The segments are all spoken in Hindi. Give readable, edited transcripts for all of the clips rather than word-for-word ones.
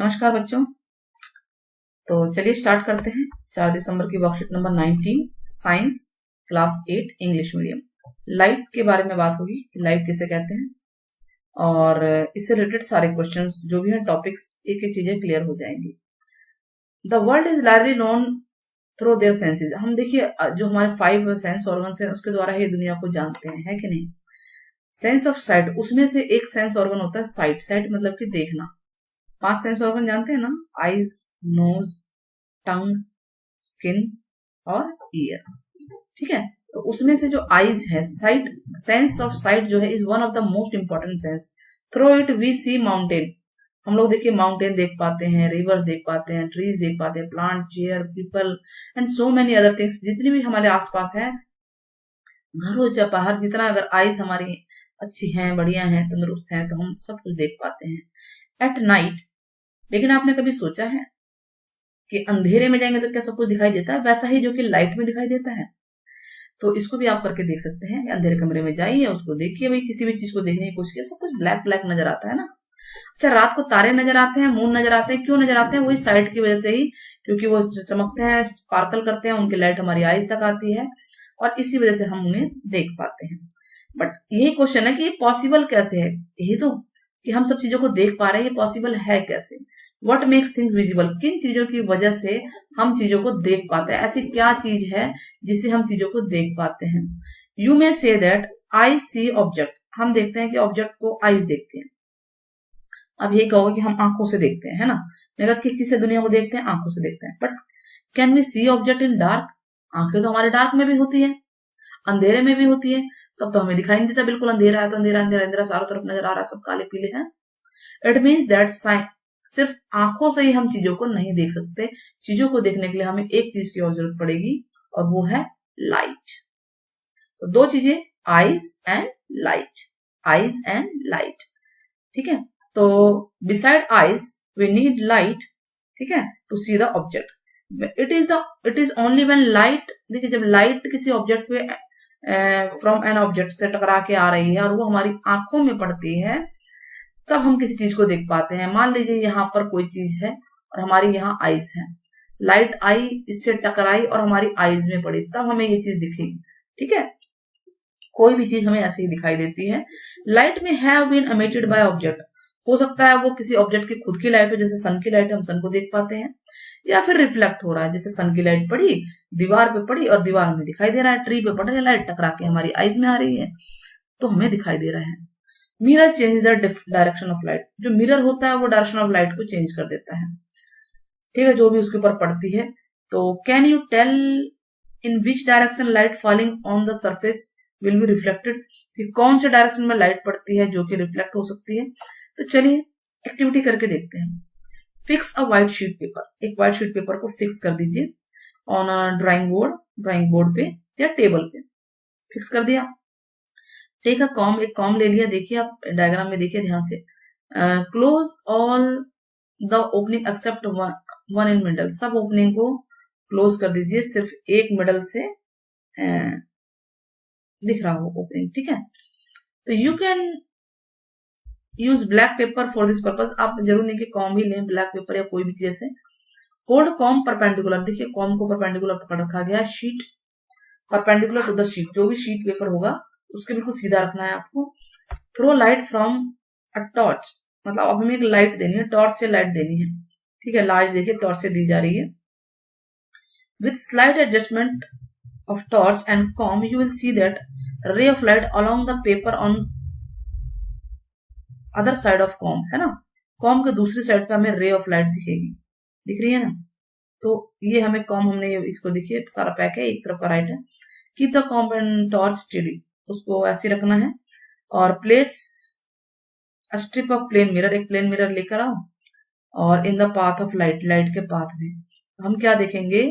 नमस्कार बच्चों। तो चलिए स्टार्ट करते हैं 4 दिसंबर की worksheet number 19 science class 8 English medium. Light के बारे में बात होगी, लाइट किसे कहते हैं और इससे रिलेटेड सारे क्वेश्चंस जो भी हैं टॉपिक्स एक एक चीजें क्लियर हो जाएंगी। The world is largely known through their senses. हम देखिए जो हमारे 5 सेंस ऑर्गन्स हैं उसके द्वारा ही दुनिया को जानते हैं, है कि नहीं। सेंस ऑफ साइट, उसमें से एक सेंस ऑर्गन होता है साइट। साइट मतलब कि देखना। 5 सेंस ऑर्गन जानते हैं ना, आईज, नोज, टंग, स्किन और ईयर। ठीक है, तो उसमें से जो आईज है, साइट, सेंस ऑफ साइट जो है is one of the most important sense. Through it we see mountain. हम लोग देखिए माउंटेन देख पाते हैं, रिवर देख पाते हैं, ट्रीज देख पाते हैं, plant, chair, people and so many other things. जितनी भी हमारे आसपास है, घर हो चाहे बाहर, जितना अगर आईज हमारी अच्छी हैं, बढ़िया हैं, तंदुरुस्त हैं, तो हम सब कुछ देख पाते हैं। एट नाइट, लेकिन आपने कभी सोचा है कि अंधेरे में जाएंगे तो क्या सब कुछ दिखाई देता है वैसा ही जो कि लाइट में दिखाई देता है। तो इसको भी आप करके देख सकते हैं। अंधेरे कमरे में जाइए, उसको देखिए, भाई किसी भी चीज को देखने की कोशिश कीजिए, सब कुछ ब्लैक ब्लैक नजर आता है ना। अच्छा, रात को तारे नजर आते हैं, मून नजर आते हैं, क्यों नजर आते हैं? वही साइट की वजह से ही, क्योंकि वो चमकते हैं, स्पार्कल करते हैं, उनकी लाइट हमारी आईज तक आती है और इसी वजह से हम उन्हें देख पाते हैं। बट यही क्वेश्चन है कि ये पॉसिबल कैसे है। यही तो कि हम सब चीजों को देख पा रहे हैं, ये पॉसिबल है कैसे। What makes things visible? किन चीजों की वजह से हम चीजों को देख पाते हैं? ऐसी क्या चीज है जिससे हम चीजों को देख पाते हैं? You may say that I C object. हम देखते हैं कि ऑब्जेक्ट को आईज देखते हैं। अब ये कहोगे कि हम आंखों से देखते हैं, है ना। मैं कहा किस चीज से दुनिया को देखते हैं? आंखों से देखते हैं। But can we see object in dark? आंखें तो हमारे डार्क में भी होती है, अंधेरे में भी होती है। तब तो हमें दिखाई नहीं देता, बिल्कुल अंधेरा है तो अंधेरा अंधेरा अंधेरा चारों तरफ नजर आ रहा है, सब काले पीले हैं। इट मीन्स दैट सिर्फ आंखों से ही हम चीजों को नहीं देख सकते। चीजों को देखने के लिए हमें एक चीज की और जरूरत पड़ेगी और वो है लाइट। तो दो चीजें, eyes and light, eyes and light. ठीक है, तो beside eyes we need light, ठीक है, to see the object. It is only when light, देखिए जब लाइट किसी ऑब्जेक्ट पे फ्रॉम एन ऑब्जेक्ट से टकरा के आ रही है और वो हमारी आंखों में पड़ती है, तब हम किसी चीज को देख पाते हैं। मान लीजिए यहाँ पर कोई चीज है और हमारी यहाँ आईज है, लाइट आई, इससे टकराई और हमारी आईज में पड़ी, तब हमें ये चीज दिखेगी। ठीक है, कोई भी चीज हमें ऐसे ही दिखाई देती है। लाइट में have been emitted by object, हो सकता है वो किसी ऑब्जेक्ट की खुद की लाइट हो, जैसे सन की लाइट, हम सन को देख पाते हैं, या फिर रिफ्लेक्ट हो रहा है, जैसे सन की लाइट पड़ी, दीवार पे पड़ी और दीवार में दिखाई दे रहा है, ट्री पे पड़ रही है लाइट, टकरा के हमारी आईज में आ रही है तो हमें दिखाई दे रहा है। Mirror change the direction of light, जो मिरर होता है वो डायरेक्शन ऑफ लाइट को चेंज कर देता है, ठीक है, जो भी उसके ऊपर पड़ती है। तो can you tell in which direction light falling on the surface will be reflected, कि कौन से डायरेक्शन में लाइट पड़ती है जो कि रिफ्लेक्ट हो सकती है। तो चलिए एक्टिविटी करके देखते हैं। फिक्स अ व्हाइट शीट पेपर, एक व्हाइट शीट पेपर को फिक्स कर दीजिए ऑन अ ड्राइंग बोर्ड पे या टेबल पे। फिक्स कर दिया, टेक अ कॉम, एक कॉम ले लिया। देखिए आप डायग्राम में देखिए ध्यान से। Close all the opening except one in middle, सब ओपनिंग को क्लोज कर दीजिए, सिर्फ एक मिडल से दिख रहा हो ओपनिंग। ठीक है, तो you can use black pepper for this purpose. आप जरूर नहीं कि कॉम ही लें, ब्लैक पेपर या कोई भी चीज से। होल्ड कॉम परपेंडिकुलर, देखिए कॉम को परपेंडिकुलर पकड़ रखा गया। Sheet perpendicular to the sheet, जो भी शीट पेपर होगा उसके बिल्कुल सीधा रखना है आपको। Throw light from a torch, मतलब अब हमें एक लाइट देनी है, टॉर्च से लाइट देनी है। ठीक है, लाइट देखिए टॉर्च से दी जा रही है। With slight adjustment of torch and com you will see that रे of light along the paper on other side of com, है ना। कॉम के दूसरी साइड पे हमें रे ऑफ लाइट दिखेगी, दिख रही है ना। तो ये हमें कॉम, हमने इसको देखिए सारा पैक है, एक तरफ का राइट है। Keep the comb and torch steady, उसको ऐसे रखना है। और place a strip of plane mirror, एक प्लेन मिरर लेकर आओ और in the path of light, light के पाथ में। तो हम क्या देखेंगे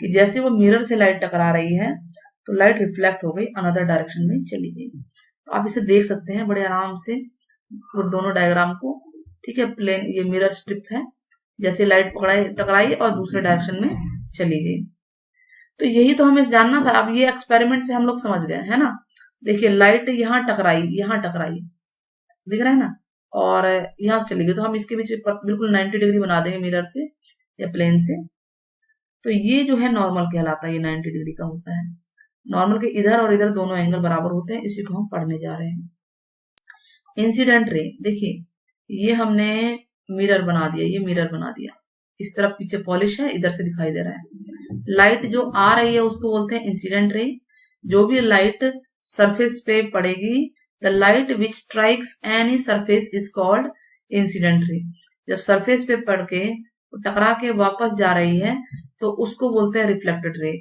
कि जैसे वो मिरर से लाइट टकरा रही है तो लाइट रिफ्लेक्ट हो गई, अनदर डायरेक्शन में चली गई। तो आप इसे देख सकते हैं बड़े आराम से और दोनों डायग्राम को। ठीक है, प्लेन ये मिरर स्ट्रिप है, जैसे लाइट पकड़ाई टकराई और दूसरे डायरेक्शन में चली गई। तो यही तो हमें जानना था। अब ये एक्सपेरिमेंट से हम लोग समझ गए, है ना। देखिए लाइट यहाँ टकराई, दिख रहा है ना, और यहाँ से चली गई, तो हम इसके बीच बिल्कुल 90 डिग्री बना देंगे मिरर से या प्लेन से। तो ये जो है नॉर्मल कहलाता है, ये 90 डिग्री का होता है। नॉर्मल के इधर और इधर दोनों एंगल बराबर होते हैं, इसी को हम पढ़ने जा रहे हैं। इंसिडेंट रे, देखिए ये हमने मिरर बना दिया, ये मिरर बना दिया, इस तरफ पीछे पॉलिश है, इधर से दिखाई दे रहा है। लाइट जो आ रही है उसको बोलते हैं इंसिडेंट रे। जो भी लाइट सरफेस पे पड़ेगी, the light which strikes any surface is called incident ray. जब सरफेस पे पड़ के टकरा के वापस जा रही है तो उसको बोलते हैं reflected ray.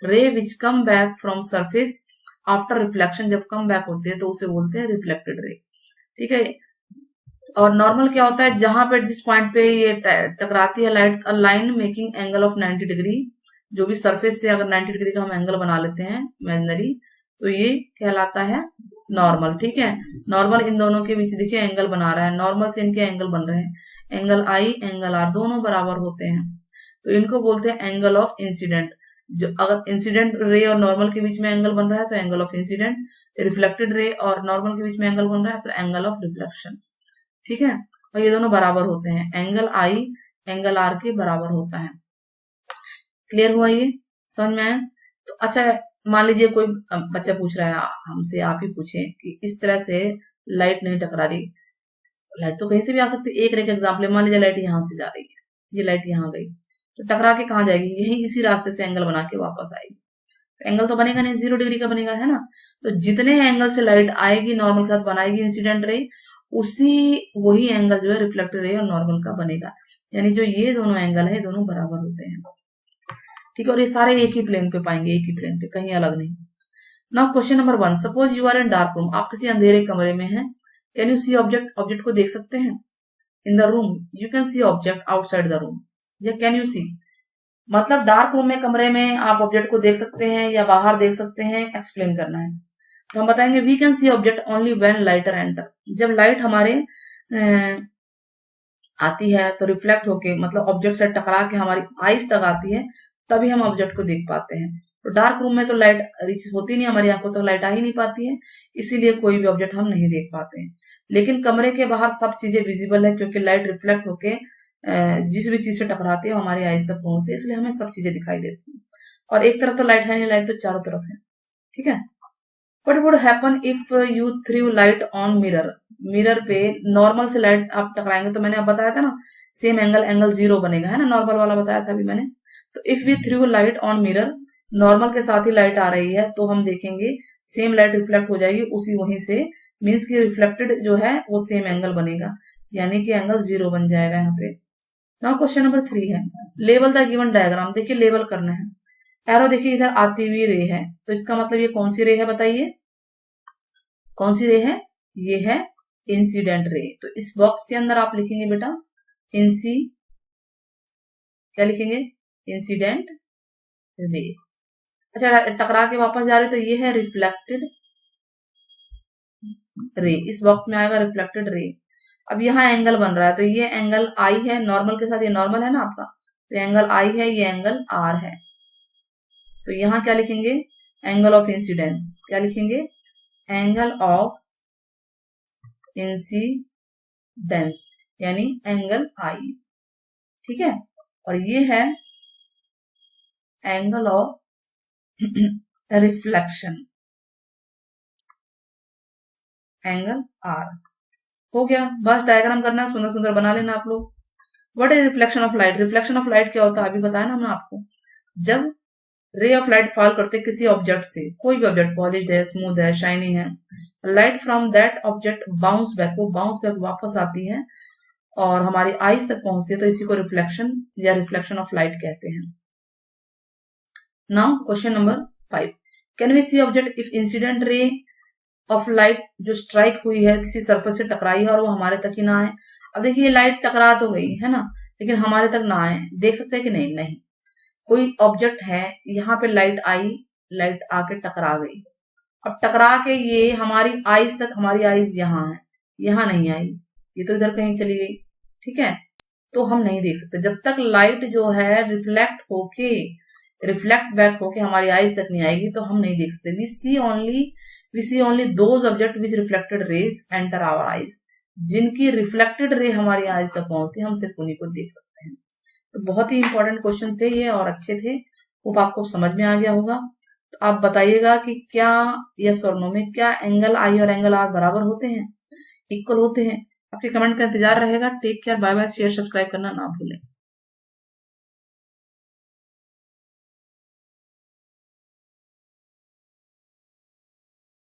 Ray which come back from surface after reflection, जब कम बैक होती है तो उसे बोलते हैं रिफ्लेक्टेड रे। ठीक है। और नॉर्मल क्या होता है, जहां पे जिस पॉइंट पे ये टकराती है light, a line making angle of 90 degree, जो भी सरफेस से अगर 90 डिग्री का हम एंगल बना लेते हैं इमेजिनरी, तो ये कहलाता है नॉर्मल। ठीक है। नॉर्मल इन दोनों के बीच देखिए एंगल बना रहा है, नॉर्मल से इनके एंगल बन रहे हैं, एंगल आई एंगल आर दोनों बराबर होते हैं, तो इनको बोलते हैं एंगल ऑफ इंसिडेंट। जो अगर इंसिडेंट रे और नॉर्मल के बीच में एंगल बन रहा है तो angle of incident, reflected ray और नॉर्मल के बीच में एंगल बन रहा है तो एंगल ऑफ रिफ्लेक्शन। ठीक है। और ये दोनों बराबर होते हैं, एंगल आई एंगल आर के बराबर होता है। क्लियर हुआ ये, समझ में आया? तो अच्छा, मान लीजिए कोई बच्चा पूछ रहा है हमसे, आप ही पूछे कि इस तरह से लाइट नहीं टकरा रही, लाइट तो कहीं से भी आ सकती है। एक रेखा एग्जाम्पल, मान लीजिए लाइट यहाँ से जा रही है, ये लाइट यहाँ गई, तो टकरा के कहाँ जाएगी, यही इसी रास्ते से एंगल बना के वापस आएगी, तो एंगल तो बनेगा नहीं, 0 डिग्री का बनेगा, है ना। तो जितने एंगल से लाइट आएगी नॉर्मल के साथ बनाएगी इंसिडेंट रे, उसी वही एंगल जो है रिफ्लेक्टेड रे और नॉर्मल का बनेगा। यानी जो ये दोनों एंगल है दोनों बराबर होते हैं। ठीक है। और ये सारे एक ही प्लेन पे पाएंगे, एक ही प्लेन पे, कहीं अलग नहीं। Now question number 1, suppose you are in dark room, आप किसी अंधेरे कमरे में हैं। Can you see object, object को देख सकते हैं। In the room you can see object outside the room, या कैन यू सी, मतलब डार्क रूम में कमरे में आप ऑब्जेक्ट को देख सकते हैं या बाहर देख सकते हैं, एक्सप्लेन करना है। तो हम बताएंगे we can see object only when light enter, जब लाइट हमारे आती है तो रिफ्लेक्ट होके, मतलब ऑब्जेक्ट से टकरा के हमारी आईज तक आती है, तभी हम ऑब्जेक्ट को देख पाते हैं। तो डार्क रूम में तो लाइट रीच होती नहीं, हमारी आंखों तक लाइट आ ही नहीं पाती है, इसीलिए कोई भी ऑब्जेक्ट हम नहीं देख पाते हैं। लेकिन कमरे के बाहर सब चीजें विजिबल है, क्योंकि लाइट रिफ्लेक्ट होके जिस भी चीज से टकराती है हमारी आईज तक पहुंचती है, इसलिए हमें सब चीजें दिखाई देती है। और एक तरफ तो लाइट है नहीं, लाइट तो चारों तरफ है। ठीक है। What would happen if you threw light on mirror? Mirror पे नॉर्मल से लाइट आप टकराएंगे, तो मैंने आप बताया था ना, सेम एंगल, एंगल 0 बनेगा, है ना, नॉर्मल वाला बताया था अभी मैंने। तो if we through light on mirror, normal के साथ ही लाइट आ रही है, तो हम देखेंगे सेम लाइट रिफ्लेक्ट हो जाएगी उसी वहीं से, मीन्स की रिफ्लेक्टेड जो है वो सेम एंगल बनेगा, यानी कि एंगल 0 बन जाएगा यहाँ पे। नाउ क्वेश्चन नंबर 3 है, लेवल द गिवन डायग्राम। देखिए लेवल करना है, एरो देखिए इधर आती हुई रे है, तो इसका मतलब ये कौन सी रे है, बताइए कौन सी रे है, ये है इंसिडेंट रे। तो इस बॉक्स के अंदर आप लिखेंगे बेटा इंसी, क्या लिखेंगे, इंसिडेंट रे। अच्छा, टकरा के वापस जा रहे तो ये है रिफ्लेक्टेड रे, इस बॉक्स में आएगा रिफ्लेक्टेड रे। अब यहाँ एंगल बन रहा है, तो ये एंगल आई है, नॉर्मल के साथ ये नॉर्मल है ना आपका, तो एंगल आई है, ये एंगल आर है। तो यहाँ क्या लिखेंगे, एंगल ऑफ इंसिडेंस, क्या लिखेंगे, एंगल ऑफ इंसिडेंस, यानी एंगल आई। ठीक है। और ये है angle of reflection, angle R. हो गया, बस डायग्राम करना है, सुंदर सुंदर बना लेना आप लोग। What is reflection of light, reflection of light क्या होता है अभी बताया ना हमने आपको, जब रे ऑफ लाइट फॉल करते किसी ऑब्जेक्ट से, कोई भी ऑब्जेक्ट, पॉलिश्ड है, स्मूथ है, शाइनी है, light from that object bounce back, वो बाउंस बैक वापस आती है और हमारी आईज तक पहुंचती है, तो इसी को रिफ्लेक्शन या रिफ्लेक्शन ऑफ लाइट कहते हैं। Now question number 5, can we see object if incident ray of light जो स्ट्राइक हुई है किसी सरफेस से टकराई है और वो हमारे तक ही ना आए। अब देखिए लाइट टकरा तो गई है ना, लेकिन हमारे तक ना आए, देख सकते हैं कि नहीं, नहीं। कोई ऑब्जेक्ट है, यहाँ पे लाइट आई, लाइट आके टकरा गई, अब टकरा के ये हमारी आईज तक, हमारी आईज यहाँ है, यहाँ नहीं आई, ये तो इधर कहीं चली गई। ठीक है। तो हम नहीं देख सकते जब तक लाइट जो है रिफ्लेक्ट बैक होके हमारी आईज तक नहीं आएगी, तो हम नहीं देख सकते। We see only those object which reflected rays enter our eyes, जिनकी रिफ्लेक्टेड रे हमारी आइज तक पहुंचती है, हम सिर्फ उन्हीं को देख सकते हैं। तो बहुत ही इंपॉर्टेंट क्वेश्चन थे ये और अच्छे थे, वो आपको समझ में आ गया होगा। तो आप बताइएगा कि क्या यस और नो में क्या एंगल आई और एंगल आर बराबर होते हैं, इक्वल होते हैं। आपके कमेंट का इंतजार रहेगा। Take care, bye bye, share subscribe करना ना भूलें।